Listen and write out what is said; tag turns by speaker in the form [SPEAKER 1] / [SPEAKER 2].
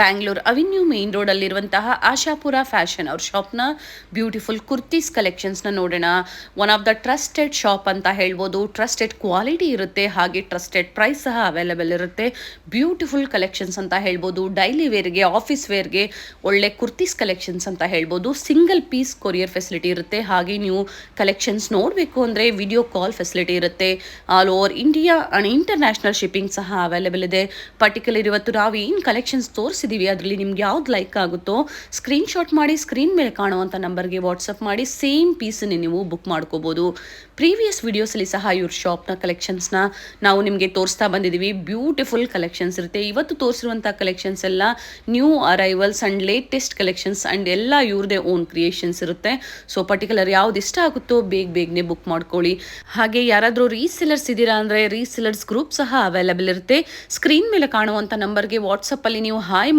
[SPEAKER 1] Bangalore avenue main road ಅಲ್ಲಿರುವಂತಹ Ashapura fashion ಅವ್ರ ಶಾಪ್ನ beautiful kurtis ಕಲೆಕ್ಷನ್ಸ್ನ ನೋಡೋಣ. One of the trusted shop ಅಂತ ಹೇಳ್ಬೋದು. ಟ್ರಸ್ಟೆಡ್ ಕ್ವಾಲಿಟಿ ಇರುತ್ತೆ, ಹಾಗೆ ಟ್ರಸ್ಟೆಡ್ ಪ್ರೈಸ್ ಸಹ ಅವೈಲೇಬಲ್ ಇರುತ್ತೆ. ಬ್ಯೂಟಿಫುಲ್ ಕಲೆಕ್ಷನ್ಸ್ ಅಂತ ಹೇಳ್ಬೋದು. ಡೈಲಿ ವೇರ್ಗೆ, ಆಫೀಸ್ ವೇರ್ಗೆ ಒಳ್ಳೆ ಕುರ್ತೀಸ್ ಕಲೆಕ್ಷನ್ಸ್ ಅಂತ ಹೇಳ್ಬೋದು. ಸಿಂಗಲ್ ಪೀಸ್ ಕೊರಿಯರ್ ಫೆಸಿಲಿಟಿ ಇರುತ್ತೆ. ಹಾಗೆ ನೀವು ಕಲೆಕ್ಷನ್ಸ್ ನೋಡಬೇಕು ಅಂದರೆ ವಿಡಿಯೋ ಕಾಲ್ ಫೆಸಿಲಿಟಿ ಇರುತ್ತೆ. All over India and international shipping ಸಹ ಅವೈಲೇಬಲ್ ಇದೆ. ಪರ್ಟಿಕ್ಯುಲರ್ ಇವತ್ತು ನಾವು ಏನು ಕಲೆಕ್ಷನ್ಸ್ ತೋರಿಸಿದ್ದೀವಿ ಅದರಲ್ಲಿ ನಿಮ್ಗೆ ಯಾವ್ದು ಲೈಕ್ ಆಗುತ್ತೋ ಸ್ಕ್ರೀನ್ಶಾಟ್ ಮಾಡಿ ಸ್ಕ್ರೀನ್ ಮೇಲೆ ಕಾಣುವಂಥ ನಂಬರ್ಗೆ ವಾಟ್ಸಪ್ ಮಾಡಿ ಸೇಮ್ ಪೀಸನ್ನೇ ನೀವು ಬುಕ್ ಮಾಡ್ಕೋಬೋದು. ಪ್ರೀವಿಯಸ್ ವಿಡಿಯೋಸಲ್ಲಿ ಸಹ ಇವ್ರ ಶಾಪ್ನ ಕಲೆಕ್ಷನ್ಸ್ನ ನಾವು ನಿಮಗೆ ತೋರಿಸ್ತಾ ಬಂದಿದ್ದೀವಿ. ಬ್ಯೂಟಿಫುಲ್ ಕಲೆಕ್ಷನ್ಸ್ ಇರುತ್ತೆ. ಇವತ್ತು ತೋರಿಸಿರುವಂಥ ಕಲೆಕ್ಷನ್ಸ್ ಎಲ್ಲ new arrivals and latest collections and ಎಲ್ಲ ಇವ್ರದೇ ಓನ್ ಕ್ರಿಯೇಷನ್ಸ್ ಇರುತ್ತೆ. ಸೊ ಪರ್ಟಿಕ್ಯುಲರ್ ಯಾವ್ದು ಇಷ್ಟ ಆಗುತ್ತೋ ಬೇಗನೆ ಬುಕ್ ಮಾಡ್ಕೊಳ್ಳಿ. ಹಾಗೆ ಯಾರಾದರೂ ರೀಸೆಲರ್ಸ್ ಇದ್ದೀರಾ ಅಂದರೆ ರೀಸೆಲರ್ಸ್ ಗ್ರೂಪ್ ಸಹ ಅವೈಲೇಬಲ್ ಇರುತ್ತೆ. ಸ್ಕ್ರೀನ್ ಮೇಲೆ ಕಾಣುವಂಥ ನಂಬರ್ಗೆ ವಾಟ್ಸಪ್ಪಲ್ಲಿ ನೀವು ಹಾಯ್